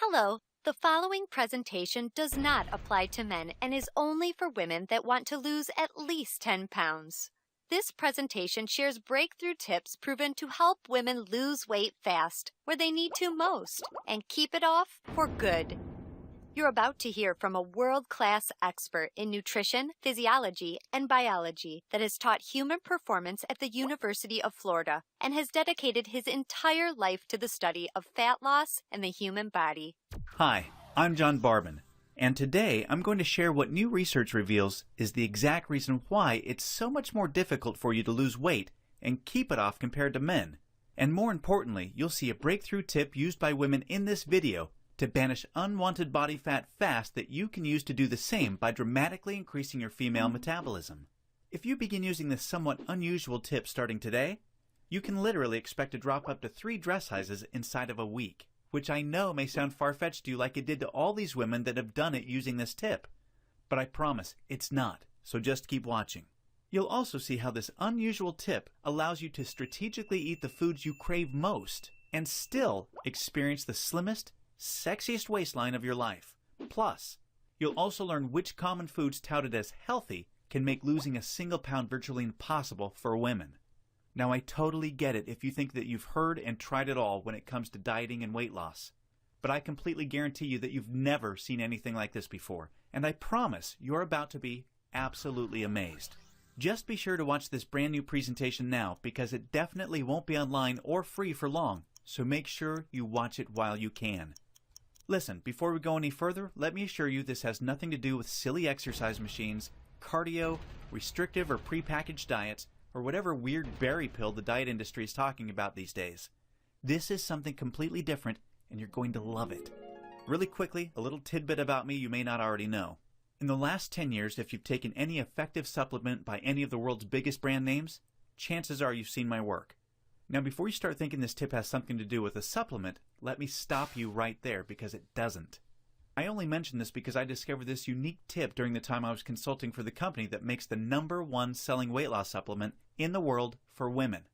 Hello, the following presentation does not apply to men and is only for women that want to lose at least 10 pounds. This presentation shares breakthrough tips proven to help women lose weight fast, where they need to most, and keep it off for good. You're about to hear from a world-class expert in nutrition, physiology, and biology that has taught human performance at the University of Florida and has dedicated his entire life to the study of fat loss and the human body. Hi, I'm John Barban, and today I'm going to share what new research reveals is the exact reason why it's so much more difficult for you to lose weight and keep it off compared to men. And more importantly, you'll see a breakthrough tip used by women in this video to banish unwanted body fat fast that you can use to do the same by dramatically increasing your female metabolism. If you begin using this somewhat unusual tip starting today, you can literally expect to drop up to 3 dress sizes inside of a week, which I know may sound far-fetched to you like it did to all these women that have done it using this tip. But I promise it's not, so just keep watching. You'll also see how this unusual tip allows you to strategically eat the foods you crave most and still experience the slimmest, sexiest waistline of your life. Plus, you'll also learn which common foods touted as healthy can make losing a single pound virtually impossible for women. Now, I totally get it if you think that you've heard and tried it all when it comes to dieting and weight loss. But I completely guarantee you that you've never seen anything like this before, and I promise you're about to be absolutely amazed. Just be sure to watch this brand new presentation now because it definitely won't be online or free for long, so make sure you watch it while you can. Listen, before we go any further, let me assure you this has nothing to do with silly exercise machines, cardio, restrictive or prepackaged diets, or whatever weird berry pill the diet industry is talking about these days. This is something completely different, and you're going to love it. Really quickly, a little tidbit about me you may not already know. In the last 10 years, if you've taken any effective supplement by any of the world's biggest brand names, chances are you've seen my work. Now, before you start thinking this tip has something to do with a supplement, let me stop you right there because it doesn't. I only mention this because I discovered this unique tip during the time I was consulting for the company that makes the #1 selling weight loss supplement in the world for women.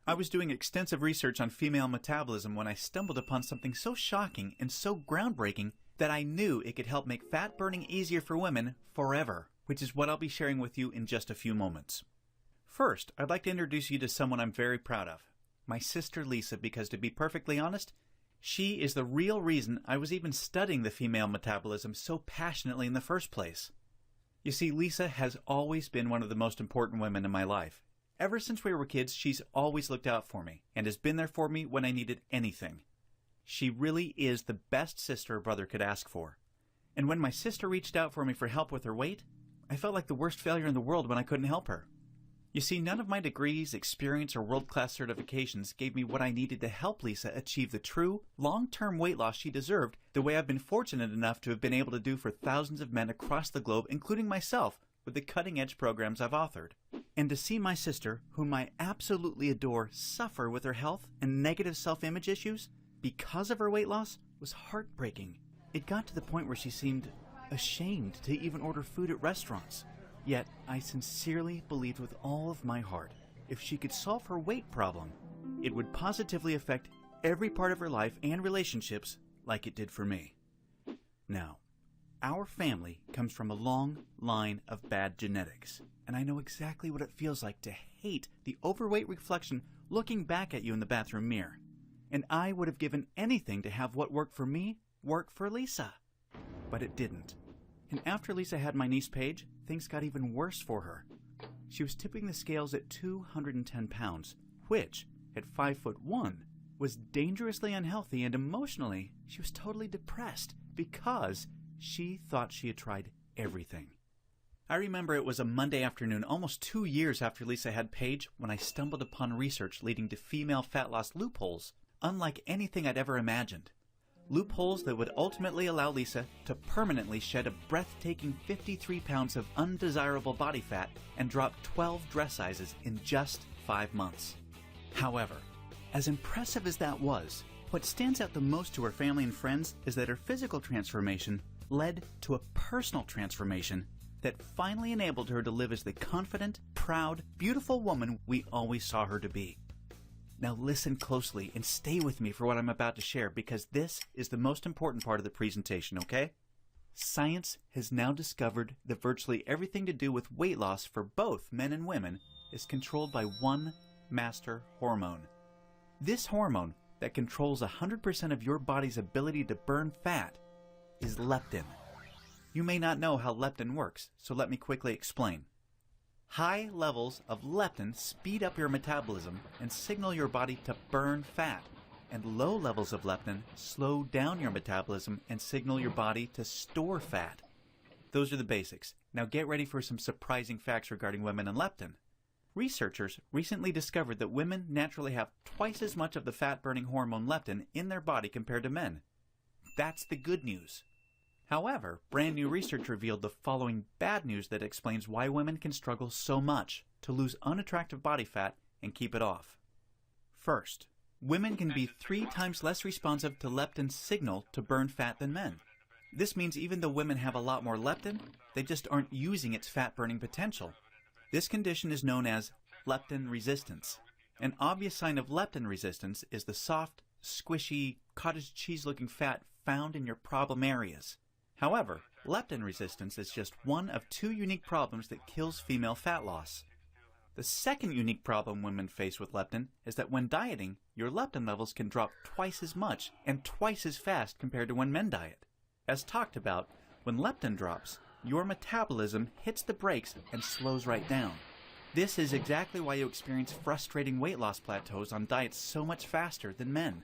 I was doing extensive research on female metabolism when I stumbled upon something so shocking and so groundbreaking that I knew it could help make fat burning easier for women forever, which is what I'll be sharing with you in just a few moments. First, I'd like to introduce you to someone I'm very proud of. My sister Lisa, because to be perfectly honest, she is the real reason I was even studying the female metabolism so passionately in the first place. You see, Lisa has always been one of the most important women in my life. Ever since we were kids, she's always looked out for me and has been there for me when I needed anything. She really is the best sister a brother could ask for. And when my sister reached out for me for help with her weight, I felt like the worst failure in the world when I couldn't help her. You see, none of my degrees, experience, or world-class certifications gave me what I needed to help Lisa achieve the true, long-term weight loss she deserved the way I've been fortunate enough to have been able to do for thousands of men across the globe, including myself, with the cutting-edge programs I've authored. And to see my sister, whom I absolutely adore, suffer with her health and negative self-image issues because of her weight loss was heartbreaking. It got to the point where she seemed ashamed to even order food at restaurants. Yet, I sincerely believed with all of my heart, if she could solve her weight problem, it would positively affect every part of her life and relationships like it did for me. Now, our family comes from a long line of bad genetics, and I know exactly what it feels like to hate the overweight reflection looking back at you in the bathroom mirror. And I would have given anything to have what worked for me work for Lisa. But it didn't. And after Lisa had my niece Paige, things got even worse for her. She was tipping the scales at 210 pounds, which, at 5'1", was dangerously unhealthy, and emotionally, she was totally depressed because she thought she had tried everything. I remember it was a Monday afternoon, almost 2 years after Lisa had Paige, when I stumbled upon research leading to female fat loss loopholes, unlike anything I'd ever imagined. Loopholes that would ultimately allow Lisa to permanently shed a breathtaking 53 pounds of undesirable body fat and drop 12 dress sizes in just 5 months. However, as impressive as that was, what stands out the most to her family and friends is that her physical transformation led to a personal transformation that finally enabled her to live as the confident, proud, beautiful woman we always saw her to be. Now listen closely and stay with me for what I'm about to share because this is the most important part of the presentation, okay? Science has now discovered that virtually everything to do with weight loss for both men and women is controlled by one master hormone. This hormone that controls 100% of your body's ability to burn fat is leptin. You may not know how leptin works, so let me quickly explain. High levels of leptin speed up your metabolism and signal your body to burn fat, and low levels of leptin slow down your metabolism and signal your body to store fat. Those are the basics. Now get ready for some surprising facts regarding women and leptin. Researchers recently discovered that women naturally have twice as much of the fat-burning hormone leptin in their body compared to men. That's the good news. However, brand new research revealed the following bad news that explains why women can struggle so much to lose unattractive body fat and keep it off. First, women can be 3 times less responsive to leptin's signal to burn fat than men. This means even though women have a lot more leptin, they just aren't using its fat-burning potential. This condition is known as leptin resistance. An obvious sign of leptin resistance is the soft, squishy, cottage cheese-looking fat found in your problem areas. However, leptin resistance is just one of 2 unique problems that kills female fat loss. The second unique problem women face with leptin is that when dieting, your leptin levels can drop twice as much and twice as fast compared to when men diet. As talked about, when leptin drops, your metabolism hits the brakes and slows right down. This is exactly why you experience frustrating weight loss plateaus on diets so much faster than men.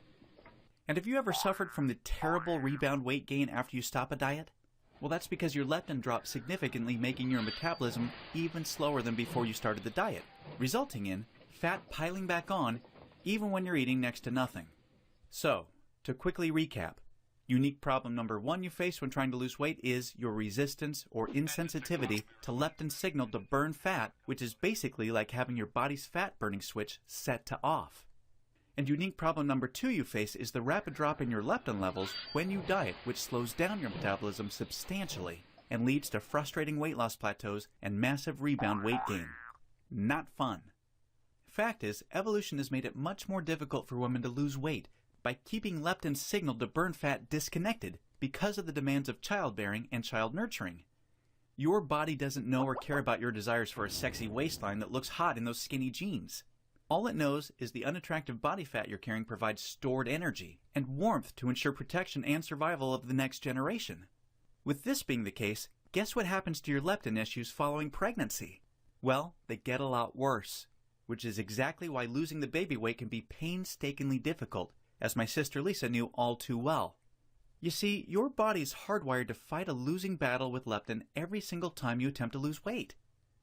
And have you ever suffered from the terrible rebound weight gain after you stop a diet? Well, that's because your leptin drops significantly, making your metabolism even slower than before you started the diet, resulting in fat piling back on even when you're eating next to nothing. So, to quickly recap, unique problem number 1 you face when trying to lose weight is your resistance or insensitivity to leptin's signal to burn fat, which is basically like having your body's fat-burning switch set to off. And unique problem number 2 you face is the rapid drop in your leptin levels when you diet, which slows down your metabolism substantially and leads to frustrating weight loss plateaus and massive rebound weight gain. Not fun. Fact is, evolution has made it much more difficult for women to lose weight by keeping leptin's signal to burn fat disconnected because of the demands of childbearing and child nurturing. Your body doesn't know or care about your desires for a sexy waistline that looks hot in those skinny jeans. All it knows is the unattractive body fat you're carrying provides stored energy and warmth to ensure protection and survival of the next generation. With this being the case, guess what happens to your leptin issues following pregnancy? Well, they get a lot worse, which is exactly why losing the baby weight can be painstakingly difficult, as my sister Lisa knew all too well. You see, your body's hardwired to fight a losing battle with leptin every single time you attempt to lose weight.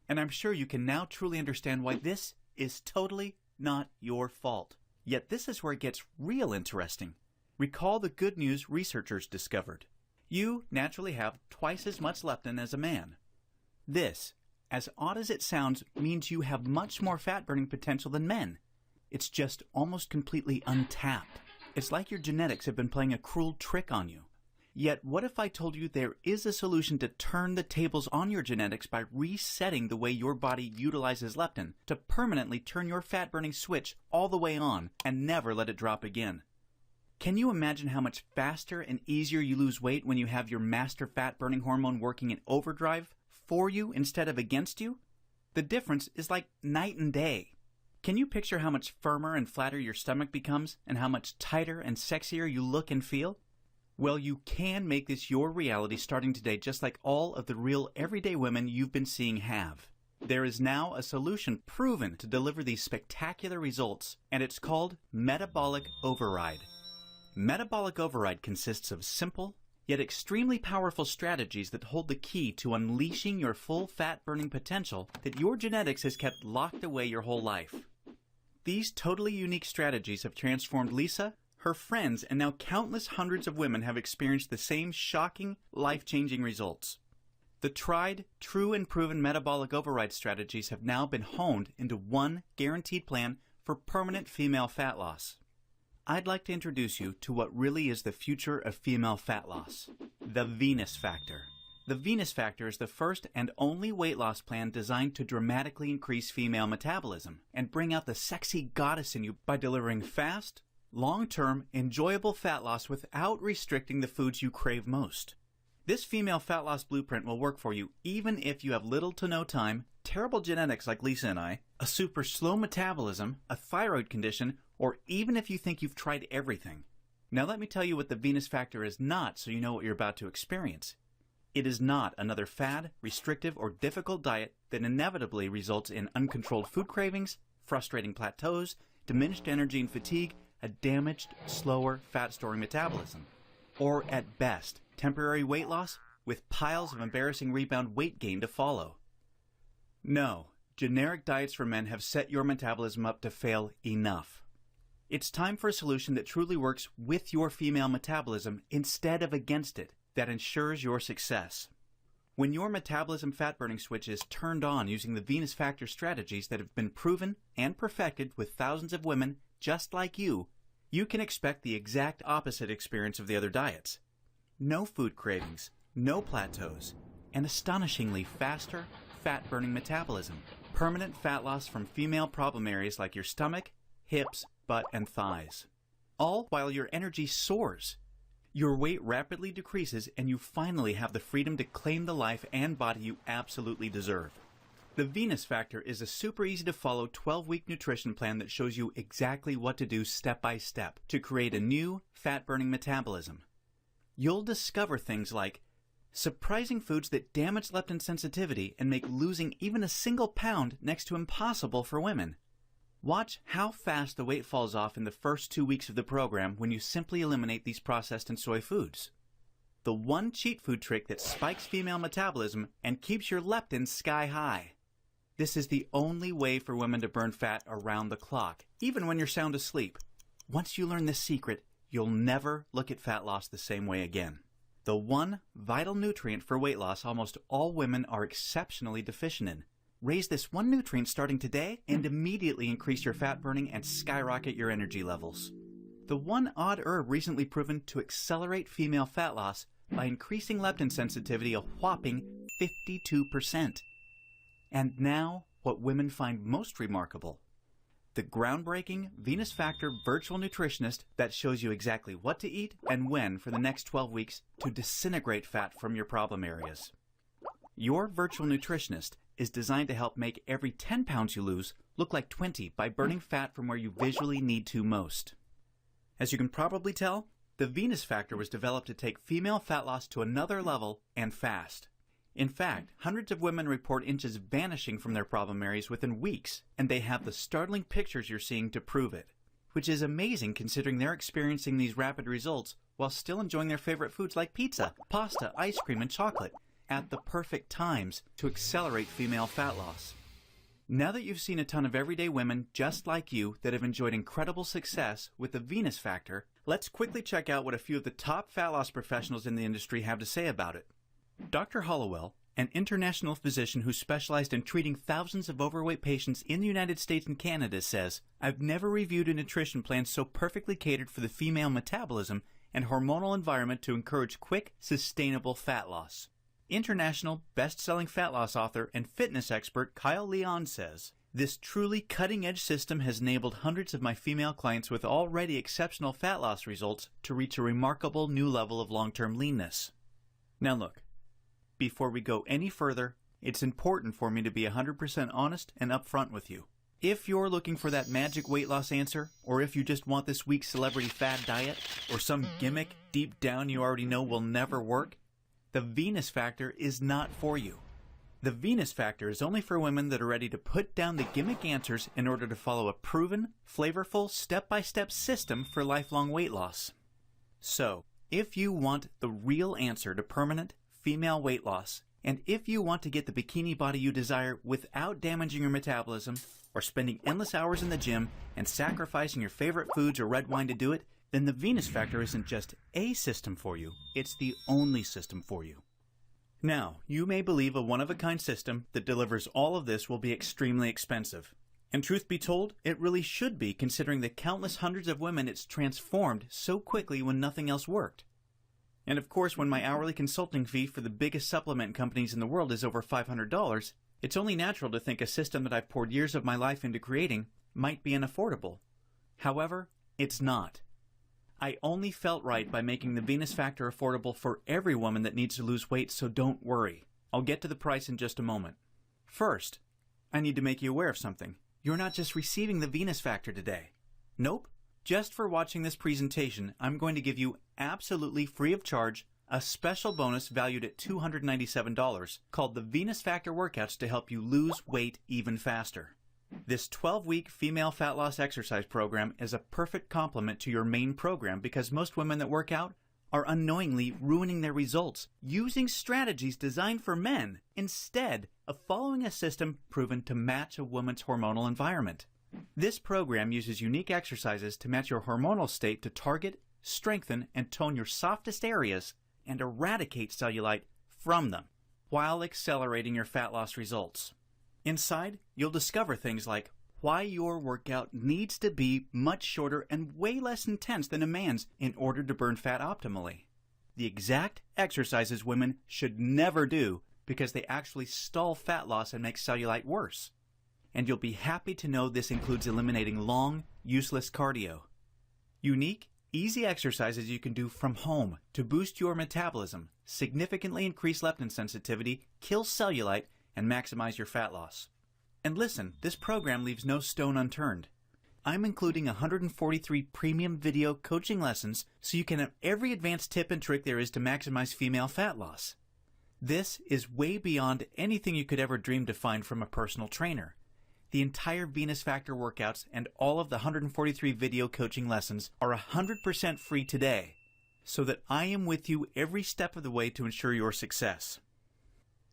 And I'm sure you can now truly understand why this is totally not your fault. Yet this is where it gets real interesting. Recall the good news researchers discovered. You naturally have twice as much leptin as a man. This, as odd as it sounds, means you have much more fat-burning potential than men. It's just almost completely untapped. It's like your genetics have been playing a cruel trick on you. Yet, what if I told you there is a solution to turn the tables on your genetics by resetting the way your body utilizes leptin to permanently turn your fat-burning switch all the way on and never let it drop again? Can you imagine how much faster and easier you lose weight when you have your master fat-burning hormone working in overdrive for you instead of against you? The difference is like night and day. Can you picture how much firmer and flatter your stomach becomes and how much tighter and sexier you look and feel? Well, you can make this your reality starting today, just like all of the real everyday women you've been seeing have. There is now a solution proven to deliver these spectacular results, and it's called Metabolic Override. Metabolic Override consists of simple, yet extremely powerful strategies that hold the key to unleashing your full fat-burning potential that your genetics has kept locked away your whole life. These totally unique strategies have transformed Lisa, her friends, and now countless hundreds of women have experienced the same shocking, life-changing results. The tried, true, and proven metabolic override strategies have now been honed into one guaranteed plan for permanent female fat loss. I'd like to introduce you to what really is the future of female fat loss, the Venus factor. The Venus Factor is the first and only weight loss plan designed to dramatically increase female metabolism and bring out the sexy goddess in you by delivering fast, long-term, enjoyable fat loss without restricting the foods you crave most. This female fat loss blueprint will work for you even if you have little to no time, terrible genetics like Lisa and I, a super slow metabolism, a thyroid condition, or even if you think you've tried everything. Now let me tell you what the Venus Factor is not so you know what you're about to experience. It is not another fad, restrictive, or difficult diet that inevitably results in uncontrolled food cravings, frustrating plateaus, diminished energy and fatigue, a damaged, slower, fat-storing metabolism. Or, at best, temporary weight loss with piles of embarrassing rebound weight gain to follow. No, generic diets for men have set your metabolism up to fail enough. It's time for a solution that truly works with your female metabolism instead of against it, that ensures your success. When your metabolism fat-burning switch is turned on using the Venus Factor strategies that have been proven and perfected with thousands of women just like you can expect the exact opposite experience of the other diets. No food cravings, no plateaus, and astonishingly faster, fat-burning metabolism. Permanent fat loss from female problem areas like your stomach, hips, butt, and thighs. All while your energy soars. Your weight rapidly decreases and you finally have the freedom to claim the life and body you absolutely deserve. The Venus Factor is a super easy to follow 12-week nutrition plan that shows you exactly what to do step by step to create a new fat-burning metabolism. You'll discover things like surprising foods that damage leptin sensitivity and make losing even a single pound next to impossible for women. Watch how fast the weight falls off in the first 2 weeks of the program when you simply eliminate these processed and soy foods. The one cheat food trick that spikes female metabolism and keeps your leptin sky high. This is the only way for women to burn fat around the clock, even when you're sound asleep. Once you learn this secret, you'll never look at fat loss the same way again. The one vital nutrient for weight loss almost all women are exceptionally deficient in. Raise this one nutrient starting today and immediately increase your fat burning and skyrocket your energy levels. The one odd herb recently proven to accelerate female fat loss by increasing leptin sensitivity a whopping 52%. And now, what women find most remarkable. The groundbreaking Venus Factor virtual nutritionist that shows you exactly what to eat and when for the next 12 weeks to disintegrate fat from your problem areas. Your virtual nutritionist is designed to help make every 10 pounds you lose look like 20 by burning fat from where you visually need to most. As you can probably tell, the Venus Factor was developed to take female fat loss to another level and fast. In fact, hundreds of women report inches vanishing from their problem areas within weeks, and they have the startling pictures you're seeing to prove it, which is amazing considering they're experiencing these rapid results while still enjoying their favorite foods like pizza, pasta, ice cream, and chocolate at the perfect times to accelerate female fat loss. Now that you've seen a ton of everyday women just like you that have enjoyed incredible success with the Venus Factor, let's quickly check out what a few of the top fat loss professionals in the industry have to say about it. Dr. Hollowell, an international physician who specialized in treating thousands of overweight patients in the United States and Canada, says, "I've never reviewed a nutrition plan so perfectly catered for the female metabolism and hormonal environment to encourage quick, sustainable fat loss." International best-selling fat loss author and fitness expert Kyle Leon says, "This truly cutting-edge system has enabled hundreds of my female clients with already exceptional fat loss results to reach a remarkable new level of long-term leanness." Now look, before we go any further, it's important for me to be 100% honest and upfront with you. If you're looking for that magic weight loss answer, or if you just want this week's celebrity fad diet, or some gimmick deep down you already know will never work, the Venus Factor is not for you. The Venus Factor is only for women that are ready to put down the gimmick answers in order to follow a proven, flavorful, step-by-step system for lifelong weight loss. So, if you want the real answer to permanent female weight loss, and if you want to get the bikini body you desire without damaging your metabolism, or spending endless hours in the gym and sacrificing your favorite foods or red wine to do it, then the Venus Factor isn't just a system for you, it's the only system for you. Now, you may believe a one-of-a-kind system that delivers all of this will be extremely expensive. And truth be told, it really should be considering the countless hundreds of women it's transformed so quickly when nothing else worked. And of course, when my hourly consulting fee for the biggest supplement companies in the world is over $500, it's only natural to think a system that I've poured years of my life into creating might be unaffordable. However, it's not. I only felt right by making the Venus Factor affordable for every woman that needs to lose weight, so don't worry. I'll get to the price in just a moment. First, I need to make you aware of something. You're not just receiving the Venus Factor today. Nope. Just for watching this presentation, I'm going to give you absolutely free of charge a special bonus valued at $297 called the Venus Factor Workouts to help you lose weight even faster. This 12-week female fat loss exercise program is a perfect complement to your main program because most women that work out are unknowingly ruining their results using strategies designed for men instead of following a system proven to match a woman's hormonal environment. This program uses unique exercises to match your hormonal state to target, strengthen, and tone your softest areas and eradicate cellulite from them while accelerating your fat loss results. Inside, you'll discover things like why your workout needs to be much shorter and way less intense than a man's in order to burn fat optimally. The exact exercises women should never do because they actually stall fat loss and make cellulite worse. And you'll be happy to know this includes eliminating long, useless cardio. Unique, easy exercises you can do from home to boost your metabolism, significantly increase leptin sensitivity, kill cellulite, and maximize your fat loss. And listen, this program leaves no stone unturned. I'm including 143 premium video coaching lessons so you can have every advanced tip and trick there is to maximize female fat loss. This is way beyond anything you could ever dream to find from a personal trainer. The entire Venus Factor workouts and all of the 143 video coaching lessons are 100% free today, so that I am with you every step of the way to ensure your success.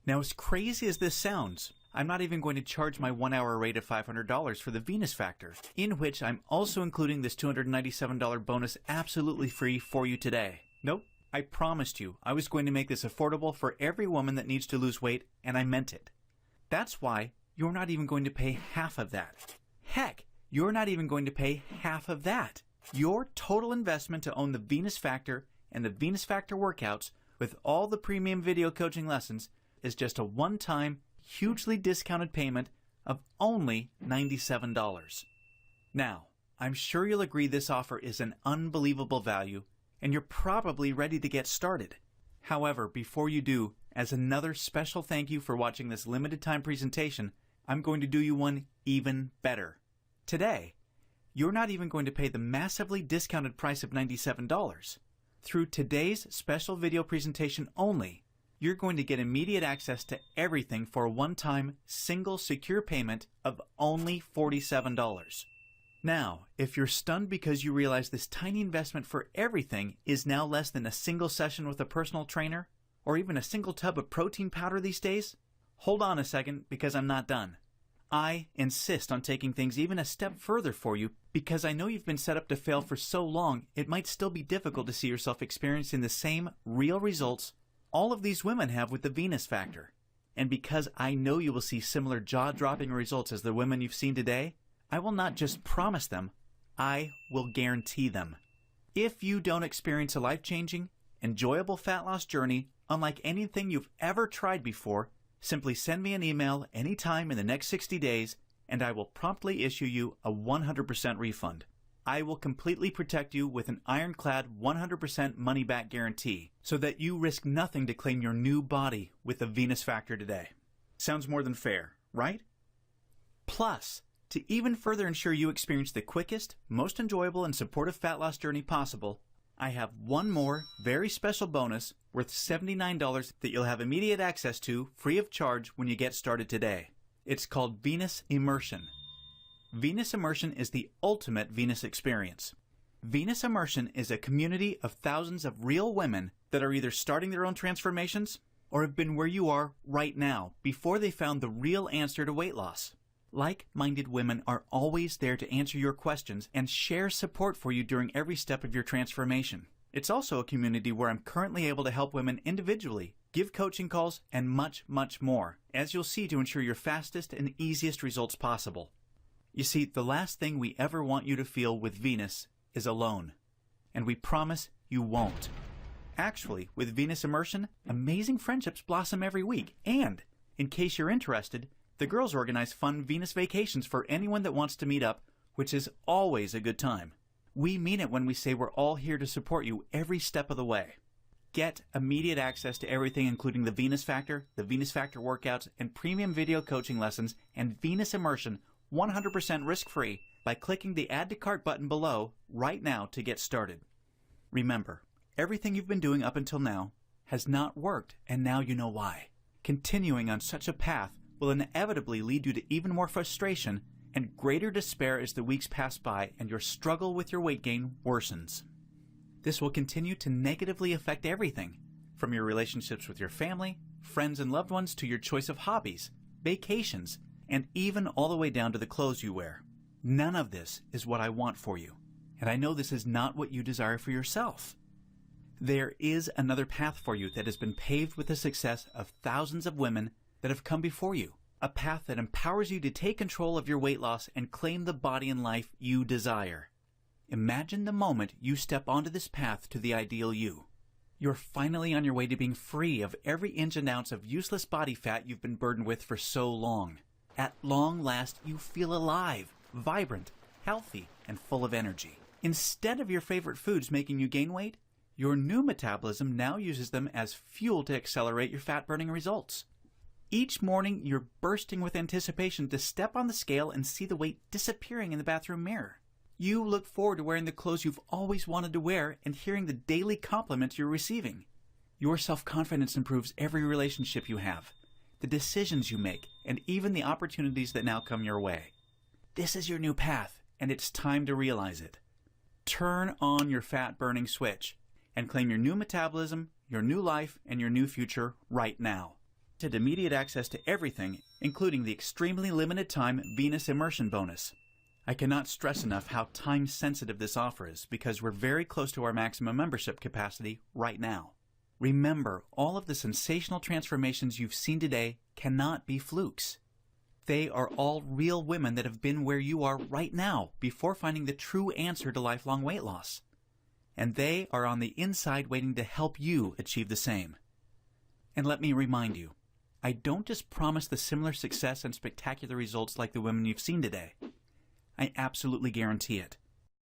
Now, as crazy as this sounds, I'm not even going to charge my 1-hour rate of $500 for the Venus Factor, in which I'm also including this $297 bonus absolutely free for you today. Nope, I promised you I was going to make this affordable for every woman that needs to lose weight, and I meant it. That's why you're not even going to pay half of that. Heck, you're not even going to pay half of that. Your total investment to own the Venus Factor and the Venus Factor workouts with all the premium video coaching lessons is just a one-time, hugely discounted payment of only $97. Now, I'm sure you'll agree this offer is an unbelievable value, and you're probably ready to get started. However, before you do, as another special thank you for watching this limited time presentation, I'm going to do you one even better. Today, you're not even going to pay the massively discounted price of $97. Through today's special video presentation only, you're going to get immediate access to everything for a one-time, single, secure payment of only $47. Now, if you're stunned because you realize this tiny investment for everything is now less than a single session with a personal trainer, or even a single tub of protein powder these days, hold on a second because I'm not done. I insist on taking things even a step further for you because I know you've been set up to fail for so long it might still be difficult to see yourself experiencing the same real results all of these women have with the Venus Factor. And because I know you will see similar jaw-dropping results as the women you've seen today, I will not just promise them, I will guarantee them. If you don't experience a life-changing, enjoyable fat loss journey unlike anything you've ever tried before, simply send me an email anytime in the next 60 days and I will promptly issue you a 100% refund. I will completely protect you with an ironclad 100% money-back guarantee so that you risk nothing to claim your new body with the Venus Factor today. Sounds more than fair, right? Plus, to even further ensure you experience the quickest, most enjoyable, and supportive fat loss journey possible, I have one more very special bonus worth $79 that you'll have immediate access to free of charge when you get started today. It's called Venus Immersion. Venus Immersion is the ultimate Venus experience. Venus Immersion is a community of thousands of real women that are either starting their own transformations or have been where you are right now before they found the real answer to weight loss. Like-minded women are always there to answer your questions and share support for you during every step of your transformation. It's also a community where I'm currently able to help women individually, give coaching calls, and much, much more, as you'll see, to ensure your fastest and easiest results possible. You see, the last thing we ever want you to feel with Venus is alone. And we promise you won't. Actually, with Venus Immersion, amazing friendships blossom every week. And, in case you're interested, the girls organize fun Venus vacations for anyone that wants to meet up, which is always a good time. We mean it when we say we're all here to support you every step of the way. Get immediate access to everything, including the Venus Factor workouts, and premium video coaching lessons, and Venus Immersion 100% risk-free by clicking the Add to Cart button below right now to get started. Remember, everything you've been doing up until now has not worked, and now you know why. Continuing on such a path will inevitably lead you to even more frustration and greater despair as the weeks pass by and your struggle with your weight gain worsens. This will continue to negatively affect everything, from your relationships with your family, friends and loved ones, to your choice of hobbies, vacations, and even all the way down to the clothes you wear. None of this is what I want for you, and I know this is not what you desire for yourself. There is another path for you that has been paved with the success of thousands of women that have come before you, a path that empowers you to take control of your weight loss and claim the body and life you desire. Imagine the moment you step onto this path to the ideal you. You're finally on your way to being free of every inch and ounce of useless body fat you've been burdened with for so long. At long last, you feel alive, vibrant, healthy, and full of energy. Instead of your favorite foods making you gain weight, your new metabolism now uses them as fuel to accelerate your fat-burning results. Each morning, you're bursting with anticipation to step on the scale and see the weight disappearing in the bathroom mirror. You look forward to wearing the clothes you've always wanted to wear and hearing the daily compliments you're receiving. Your self-confidence improves every relationship you have, the decisions you make, and even the opportunities that now come your way. This is your new path, and it's time to realize it. Turn on your fat-burning switch and claim your new metabolism, your new life, and your new future right now. Get immediate access to everything, including the extremely limited time Venus Immersion bonus. I cannot stress enough how time-sensitive this offer is because we're very close to our maximum membership capacity right now. Remember, all of the sensational transformations you've seen today cannot be flukes. They are all real women that have been where you are right now before finding the true answer to lifelong weight loss. And they are on the inside waiting to help you achieve the same. And let me remind you, I don't just promise the similar success and spectacular results like the women you've seen today. I absolutely guarantee it.